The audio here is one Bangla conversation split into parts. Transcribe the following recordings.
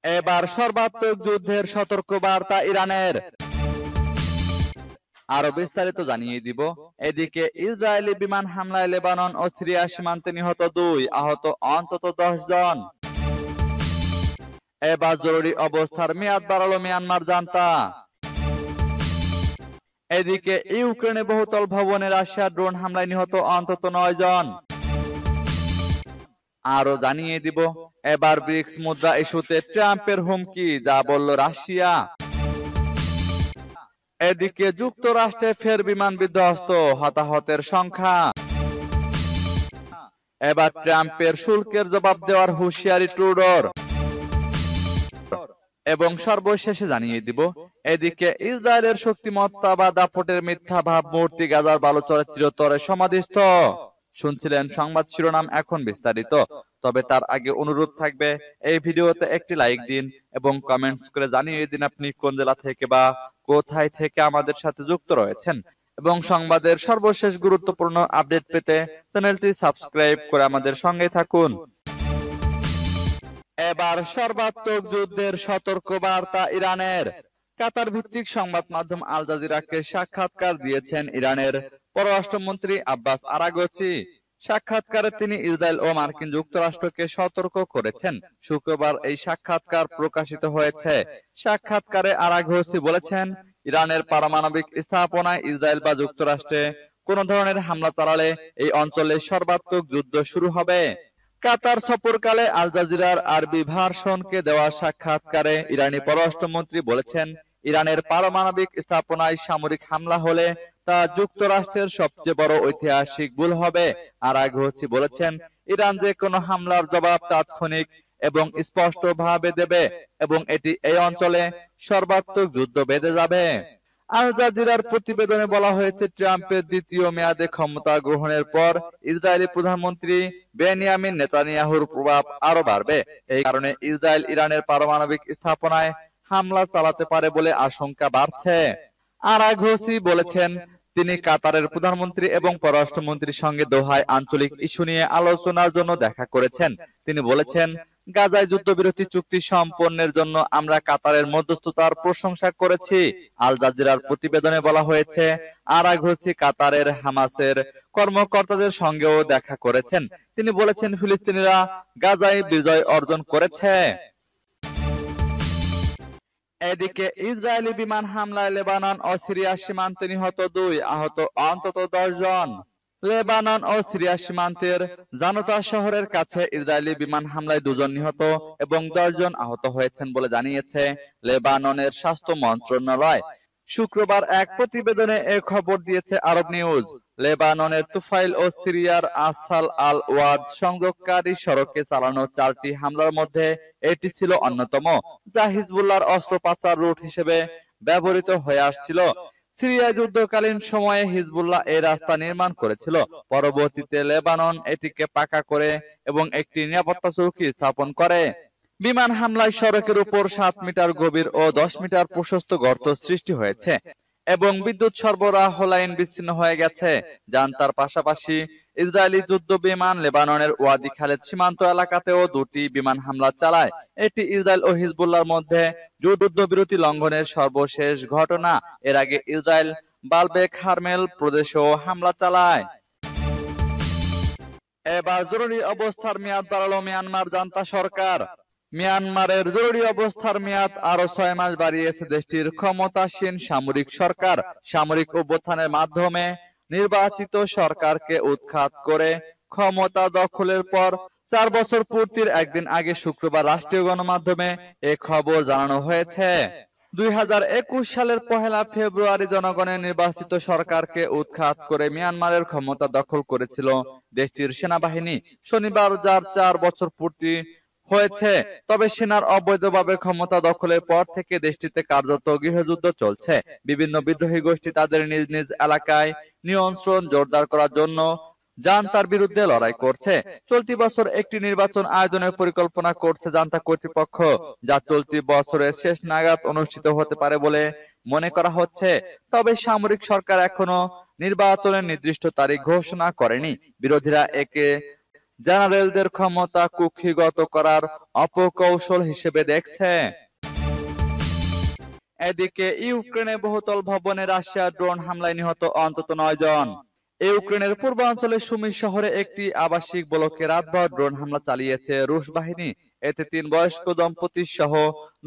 এবার সর্বাত্মক যুদ্ধের সতর্কবার্তা ইরানের। আরো বিস্তারিত জানিয়ে দিব। এদিকে ইসরায়েলি বিমান হামলায় লেবানন ও সিরিয়া সীমান্তে নিহত 2, আহত অন্তত 10 জন। এবার জরুরি অবস্থার মেয়াদ বাড়ালো মিয়ানমার জান্তা। এদিকে ইউক্রেনে বহুতল ভবনে রাশিয়ার ড্রোন হামলায় নিহত অন্তত 9 জন। আরো জানিয়ে দিব, এবার ব্রিক্স মুদ্রা ইস্যুতে ট্রাম্পের হুমকি, যা বলল রাশিয়া। এদিকে যুক্তরাষ্ট্রে ফের বিমান বিধ্বস্ত, হতাহতের সংখ্যা। এবার ট্রাম্পের শুল্কের জবাব দেওয়ার হুঁশিয়ারি ট্রুডোর। এবং সর্বশেষে জানিয়ে দিব, এদিকে ইসরায়েলের শক্তিমত্তা বা দাপটের মিথ্যা ভাবমূর্তি গাজার বালুচরের চিরতরে সমাধিস্থ। শুনছিলেন সংবাদ শিরোনাম, এখন বিস্তারিত। তবে তার আগে অনুরোধ থাকবে, এই ভিডিওতে একটি লাইক দিন এবং কমেন্টস করে জানিয়ে দিন আপনি কোন জেলা থেকে বা কোথায় থেকে আমাদের সাথে যুক্ত রয়েছেন। এবং সংবাদের সর্বশেষ গুরুত্বপূর্ণ আপডেট পেতে চ্যানেলটি সাবস্ক্রাইব করে আমাদের সঙ্গে থাকুন। এবার সর্বাত্মক যুদ্ধের সতর্কবার্তা ইরানের। কাতার ভিত্তিক সংবাদ মাধ্যম আল জাজিরাকে সাক্ষাৎকার দিয়েছেন ইরানের পররাষ্ট্রমন্ত্রী আব্বাস আরাগচি। সাক্ষাৎকারে তিনি ইসরায়েল ও মার্কিন যুক্তরাষ্ট্রকে সতর্ক করেছেন। শুক্রবার এই সাক্ষাৎকার প্রকাশিত হয়েছে। সাক্ষাৎকারে আরাগচি বলেছেন, ইরানের পারমাণবিক স্থাপনায় ইসরায়েল বা যুক্তরাষ্ট্রে কোন ধরনের হামলা চালালে এই অঞ্চলে সর্বাত্মক যুদ্ধ শুরু হবে। কাতার সফরকালে আল জাজিরার আরবি ভার্সনকে দেওয়া সাক্ষাৎকারে ইরানি পররাষ্ট্রমন্ত্রী বলেছেন, ইরানের পারমাণবিক স্থাপনায় সামরিক হামলা হলে তা যুক্তরাষ্ট্রের সবচেয়ে বড় ঐতিহাসিক ভুল হবে। আরাগচি বলেছেন, ইরান যে কোনো হামলার জবাব তাৎক্ষণিক এবং স্পষ্টভাবে দেবে এবং এটি এই অঞ্চলে সর্বাত্মক যুদ্ধ বেঁধে যাবে। আল জাজিরার প্রতিবেদনে বলা হয়েছে, ট্রাম্পের দ্বিতীয় মেয়াদে ক্ষমতা গ্রহণের পর ইসরায়েলি প্রধানমন্ত্রী বেনিয়ামিন নেতানিয়াহুর প্রভাব আরো বাড়বে। এই কারণে ইসরায়েল ইরানের পারমাণবিক স্থাপনায় হামলা চালাতে পারে বলে আশঙ্কা বাড়ছে। আরাগচি বলেছেন, তিনি কাতারের প্রধানমন্ত্রী এবং পররাষ্ট্রমন্ত্রীর সঙ্গে দোহায় আঞ্চলিক ইস্যু নিয়ে আলোচনার জন্য দেখা করেছেন। তিনি বলেছেন, গাজায় যুদ্ধবিরতি চুক্তি সম্পন্নের জন্য আমরা কাতারের মধ্যস্থতার প্রশংসা করেছি। আল জাজিরার প্রতিবেদনে বলা হয়েছে, আরাগচি কাতারের হামাসের কর্মকর্তাদের সঙ্গেও দেখা করেছেন। তিনি বলেছেন, ফিলিস্তিনিরা গাজায় বিজয় অর্জন করেছে। এদিকে ইসরায়েলি বিমান হামলায় লেবানন ও সিরিয়া সীমান্তে নিহত 2, আহত অন্তত 10 জন। লেবানন ও সিরিয়া সীমান্তের জানুতা শহরের কাছে ইসরায়েলি বিমান হামলায় 2 জন নিহত এবং 10 জন আহত হয়েছেন বলে জানিয়েছে লেবাননের স্বাস্থ্য মন্ত্রণালয়। শুক্রবার এক প্রতিবেদনে এ খবর দিয়েছে আরব নিউজ। লেবাননের তুফাইল ও সিরিয়ার আসাল আল ওয়াদ সংযোগকারী সড়কে চালানো 4টি হামলার মধ্যে এটি ছিল অন্যতম, যা হিজবুল্লাহর অস্ত্র পাচার রুট হিসেবে ব্যবহৃত হয়ে আসছিল। সিরিয়া যুদ্ধকালীন সময়ে হিজবুল্লাহ এই রাস্তা নির্মাণ করেছিল। পরবর্তীতে লেবানন এটিকে পাকা করে এবং একটি নিরাপত্তা চৌকি স্থাপন করে। বিমান হামলায় সড়কের উপর 7 মিটার গভীর ও 10 মিটার প্রশস্ত গর্ত সৃষ্টি হয়েছে এবং বিদ্যুৎ সরবরাহ লাইন বিচ্ছিন্ন হয়ে গেছে। জান্তার পাশাপাশি ইসরায়েলি যুদ্ধ বিমান লেবাননের ওয়াদি খালেদ সীমান্ত এলাকাতেও 2টি বিমান হামলা চালায়। এটি ইসরায়েল ও হিজবুল্লাহর মধ্যে যুদ্ধবিরতি লঙ্ঘনের সর্বশেষ ঘটনা। এর আগে ইসরায়েল বালবেক হারমেল প্রদেশেও হামলা চালায়। এবার জরুরি অবস্থার মেয়াদ বাড়ালো মিয়ানমার জান্তা সরকার। মিয়ানমারের জরুরি অবস্থার মেয়াদ আরো 6 মাস বাড়িয়েছে দেশটির ক্ষমতাসীন সামরিক সরকার। সামরিক অভ্যুত্থানের মাধ্যমে নির্বাচিত সরকারকে উৎখাত করে ক্ষমতা দখলের পর 4 বছর পূর্তির একদিন আগে শুক্রবার রাষ্ট্রীয় গণমাধ্যমে এ খবর জানানো হয়েছে। 2021 সালের 1 ফেব্রুয়ারি জনগণের নির্বাচিত সরকারকে উৎখাত করে মিয়ানমারের ক্ষমতা দখল করেছিল দেশটির সেনাবাহিনী। শনিবার যার 4 বছর পূর্তি হয়েছে। তবে সেনার অবৈধভাবে ক্ষমতা দখলের পর থেকে দেশটিতে কার্যত গৃহযুদ্ধ চলছে। বিভিন্ন বিদ্রোহী গোষ্ঠী তাদের নিজ নিজ এলাকায় নিয়ন্ত্রণ জোরদার করার জন্য জান্তার বিরুদ্ধে লড়াই করছে। চলতি বছর একটি নির্বাচন আয়োজনের পরিকল্পনা করছে জান্তা কর্তৃপক্ষ, যা চলতি বছরের শেষ নাগাদ অনুষ্ঠিত হতে পারে বলে মনে করা হচ্ছে। তবে সামরিক সরকার এখনো নির্বাচনের নির্দিষ্ট তারিখ ঘোষণা করেনি। বিরোধীরা একে জেনারেলদের ক্ষমতা কুক্ষিগত করার অপকৌশল হিসেবে দেখছে। এদিকে ইউক্রেনে বহুতল ভবনে রাশিয়ার ড্রোন হামলায় নিহত অন্তত 9 জন। ইউক্রেনের পূর্বাঞ্চলের সুমি শহরে একটি আবাসিক ব্লকে রাতভর ড্রোন হামলা চালিয়েছে রুশ বাহিনী। এতে 3 বয়স্ক দম্পতি সহ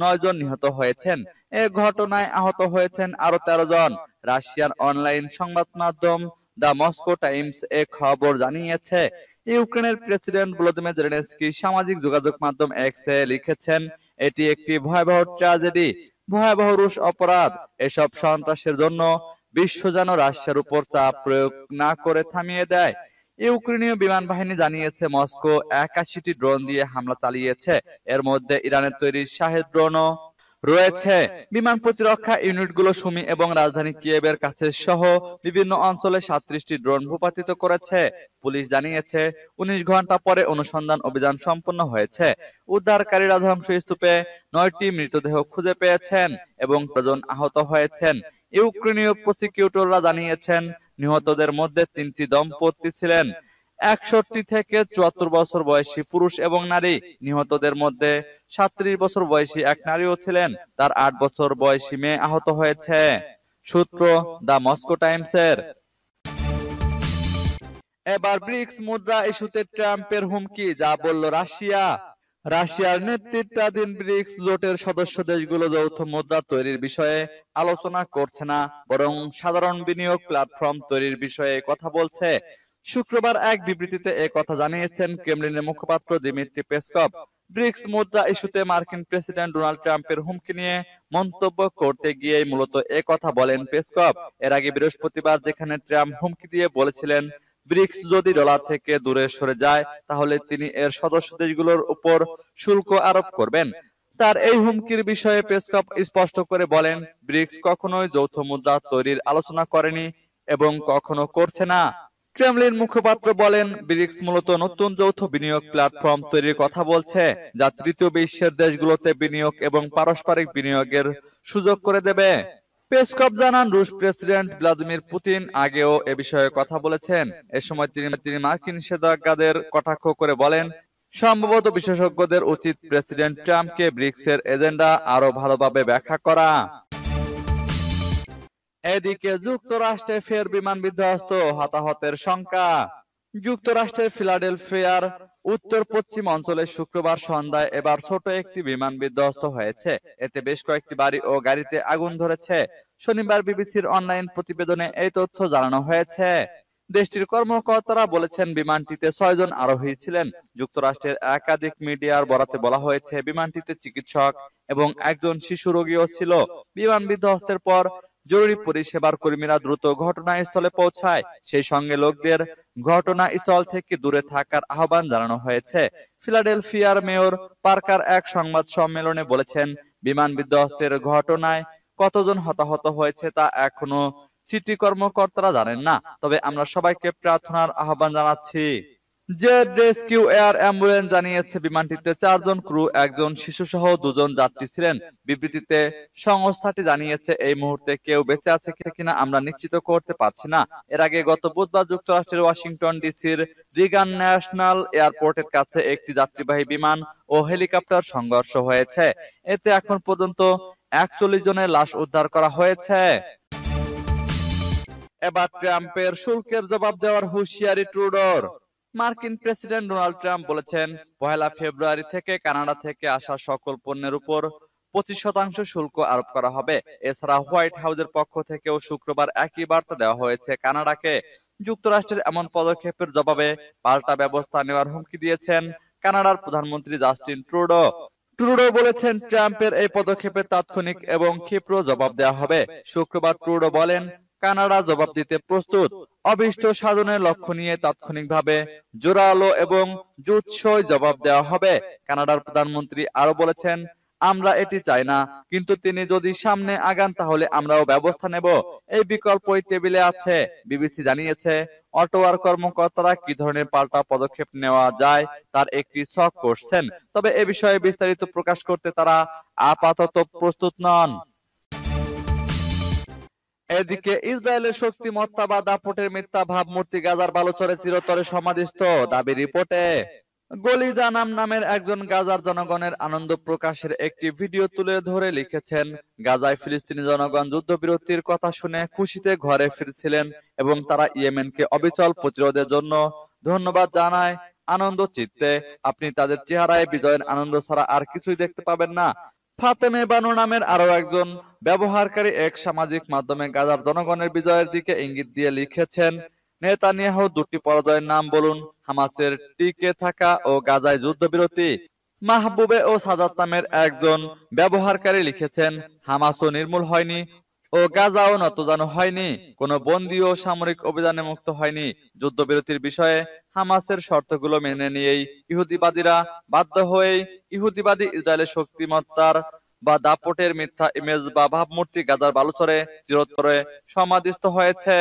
9 জন নিহত হয়েছেন। এ ঘটনায় আহত হয়েছেন আরো 13 জন। রাশিয়ার অনলাইন সংবাদ মাধ্যম দ্য মস্কো টাইমস এ খবর জানিয়েছে। ইউক্রেনের প্রেসিডেন্ট ভলোদিমির জেলেনস্কি সামাজিক যোগাযোগ মাধ্যম এক্সে লিখেছেন, এটি একটি ভয়াবহ ট্র্যাজেডি, ভয়াবহ রুশ অপরাধ। এসব সন্ত্রাসের জন্য বিশ্ব যেন রাশিয়ার উপর চাপ প্রয়োগ না করে থামিয়ে দেয়। ইউক্রেনীয় বিমান বাহিনী জানিয়েছে মস্কো 81টি ড্রোন দিয়ে হামলা চালিয়েছে। এর মধ্যে ইরানের তৈরি শাহেদ ড্রোনও রয়েছে। বিমান প্রতিরক্ষা ইউনিটগুলো সুমি এবং রাজধানী কিয়েভের কাছে সহ বিভিন্ন অঞ্চলে 37টি ড্রোন ভূপাতিত করেছে। পুলিশ জানিয়েছে 19 ঘন্টা পরে অনুসন্ধান অভিযান সম্পন্ন হয়েছে। উদ্ধারকারীরা ধ্বংসস্তূপে 9টি মৃতদেহ খুঁজে পেয়েছেন এবং 2 জন আহত হয়েছেন। ইউক্রেনীয় প্রসিকিউটররা জানিয়েছেন নিহতদের মধ্যে 3টি দম্পতি ছিলেন। 61 থেকে 74 বছর বয়সী পুরুষ এবং নারী। নিহতদের মধ্যে 37 বছর বয়সী এক নারীও ছিলেন। তার 8 বছর বয়সী মেয়ে আহত হয়েছে। সূত্র দ্য মস্কো টাইমসের। এবার ব্রিক্স মুদ্রা ইস্যুতে ট্রাম্পের হুমকি, যা বলল রাশিয়া। রাশিয়ার নেতৃত্বাধীন ব্রিক্স জোটের সদস্য দেশগুলো যৌথ মুদ্রা তৈরির বিষয়ে আলোচনা করছে না, বরং সাধারণ বিনিয়োগ প্ল্যাটফর্ম তৈরির বিষয়ে কথা বলছে। শুক্রবার এক বিবৃতিতে কথা জানিয়েছেন ক্রেমলিনের মুখপাত্র দিমিত্রি পেসকভ। ব্রিক্স মুদ্রা ইস্যুতে মার্কিন প্রেসিডেন্ট ডোনাল্ড ট্রাম্পের হুমকি নিয়ে মন্তব্য করতে গিয়ে মূলত কথা বলেন পেসকভ। এর আগে বৃহস্পতিবার যেখানে ট্রাম্প হুমকি দিয়ে বলেছিলেন ব্রিক্স যদি ডলার থেকে দূরে সরে যায় তাহলে তিনি এর সদস্য দেশগুলোর উপর শুল্ক আরোপ করবেন। তার এই হুমকির বিষয়ে পেসকভ স্পষ্ট করে বলেন, ব্রিক্স কখনোই যৌথ মুদ্রা তৈরির আলোচনা করেনি এবং কখনো করছে না। ক্রেমলিন মুখপাত্র বলেন, ব্রিক্স মূলত নতুন যৌথ বিনিয়োগ প্ল্যাটফর্ম তৈরির কথা বলছে, যা তৃতীয় বিশ্বের দেশগুলোতে বিনিয়োগ এবং পারস্পরিক বিনিয়োগের সুযোগ করে দেবে। পেসকভ জানান, রুশ প্রেসিডেন্ট ভ্লাদিমির পুতিন আগেও এ বিষয়ে কথা বলেছেন। এ সময় তিনি মার্কিন নিষেধাজ্ঞাদের কটাক্ষ করে বলেন, সম্ভবত বিশেষজ্ঞদের উচিত প্রেসিডেন্ট ট্রাম্পকে ব্রিক্সের এজেন্ডা আরো ভালোভাবে ব্যাখ্যা করা। এদিকে যুক্তরাষ্ট্রে ফের বিমান বিধ্বস্ত, হতাহতের শঙ্কা। যুক্তরাষ্ট্রের ফিলাডেলফিয়ার উত্তর পশ্চিম অঞ্চলে শুক্রবার সন্ধ্যায় এবার ছোট একটি বিমান বিধ্বস্ত হয়েছে। এতে বেশ কয়েকটি বাড়ি ও গাড়িতে আগুন ধরেছে। শনিবার বিবিসির অনলাইন প্রতিবেদনে এই তথ্য জানানো হয়েছে। দেশটির কর্মকর্তারা বলেছেন বিমানটিতে 6 জন আরোহী ছিলেন। যুক্তরাষ্ট্রের একাধিক মিডিয়ার বরাতে বলা হয়েছে বিমানটিতে চিকিৎসক এবং একজন শিশু রোগীও ছিল। বিমান বিধ্বস্তের পর জরুরি পরিষেবার কর্মীরা দ্রুত ঘটনাস্থলে পৌঁছায়। সেই সঙ্গে লোকদের ঘটনাস্থল থেকে দূরে থাকার আহ্বান জানানো হয়েছে। ফিলাডেলফিয়ার মেয়র পার্কার এক সংবাদ সম্মেলনে বলেছেন, বিমান বিধ্বস্তের ঘটনায় কতজন হতাহত হয়েছে তা এখনো সিটি কর্মকর্তারা জানেন না, তবে আমরা সবাইকে প্রার্থনার আহ্বান জানাচ্ছি। জেড রেস্কিউ এয়ার অ্যাম্বুলেন্স জানিয়েছে বিমানটিতে 4 জন ক্রু, একজন শিশু সহ 2 জন যাত্রী ছিলেন। বিবৃতিতে সংস্থাটি জানিয়েছে, এই মুহূর্তে কেউ বেঁচে আছে কিনা আমরা নিশ্চিত করতে পারছি না। এর আগে গত বুধবার যুক্তরাষ্ট্রের ওয়াশিংটন ডিসির রিগান ন্যাশনাল এয়ারপোর্টের কাছে একটি যাত্রীবাহী বিমান ও হেলিকপ্টার সংঘর্ষ হয়েছে। এতে এখন পর্যন্ত 41 জনের লাশ উদ্ধার করা হয়েছে। এবার ট্রাম্পের শুল্কের জবাব দেওয়ার হুঁশিয়ারি ট্রুডোর। মার্কিন প্রেসিডেন্ট ডোনাল্ড ট্রাম্প বলেছেন, 1 ফেব্রুয়ারি থেকে কানাডা থেকে আসা সকল পণ্যের উপর 25% শুল্ক আরোপ করা হবে। এছাড়া হোয়াইট হাউসের পক্ষ থেকেও শুক্রবার একই বার্তা দেওয়া হয়েছে কানাডাকে। যুক্তরাষ্ট্রের এমন পদক্ষেপের জবাবে পাল্টা ব্যবস্থা নেওয়ার হুমকি দিয়েছেন কানাডার প্রধানমন্ত্রী জাস্টিন ট্রুডো। ট্রুডো বলেছেন, ট্রাম্পের এই পদক্ষেপের তাৎক্ষণিক এবং ক্ষিপ্র জবাব দেওয়া হবে। শুক্রবার ট্রুডো বলেন, কানাডা জবাব দিতে প্রস্তুত। অভীষ্ট সাধনের লক্ষ্য নিয়ে তাৎক্ষণিকভাবে জোরালো এবং জুৎসই জবাব দেওয়া হবে। কানাডার প্রধানমন্ত্রী আরো বলেছেন, আমরা এটি চাই না, কিন্তু তিনি যদি সামনে আগান তাহলে আমরাও ব্যবস্থা নেব। এই বিকল্পই টেবিলে আছে। বিবিসি জানিয়েছে, অটোয়ার কর্মকর্তারা কি ধরনের পাল্টা পদক্ষেপ নেওয়া যায় তার একটি ছক করছেন, তবে এ বিষয়ে বিস্তারিত প্রকাশ করতে তারা আপাতত প্রস্তুত নন। এদিকে ইসরায়েলের শক্তিমত্তা বা দাপটের মিথ্যা ভাবমূর্তি গাজার বালুচরে চিরতরে সমাধিস্থ দাবি রিপোর্টে। গলি জানাম নামের একজন গাজার জনগণের আনন্দ প্রকাশের একটি ভিডিও তুলে ধরে লিখেছেন, গাজায় ফিলিস্তিনি জনগণ যুদ্ধবিরতির কথা শুনে খুশিতে ঘরে ফিরছিলেন এবং তারা ইয়েমেনকে অবিচল প্রতিরোধের জন্য ধন্যবাদ জানায় আনন্দ চিত্তে। আপনি তাদের চেহারায় বিজয়ের আনন্দ ছাড়া আর কিছুই দেখতে পাবেন না। ফাতেমে বানু নামের আরো একজন ব্যবহারকারী এক সামাজিক মাধ্যমে গাজার জনগণের বিজয়ের দিকে ইঙ্গিত দিয়ে লিখেছেন, নেতানিয়াহু দুটি পরাজয়ের নাম বলুন, হামাসের টিকে থাকা ও গাজায় যুদ্ধবিরতি। মাহবুবে ও সাদাত নামের একজন ব্যবহারকারী লিখেছেন, হামাসও নির্মূল হয়নি ও গাজাও নতজানু হয়নি, কোনো বন্দী ও সামরিক অভিযানে মুক্ত হয়নি। যুদ্ধবিরতির বিষয়ে হামাসের শর্তগুলো মেনে নিয়েই ইহুদিবাদীরা বাধ্য হয়েই ইহুদিবাদী ইসরায়েলের শক্তিমত্তার বা দাপটের মিথ্যা ইমেজ বা ভাবমূর্তি গাজার বালুচরে চিরতরে সমাধিস্থ হয়েছে।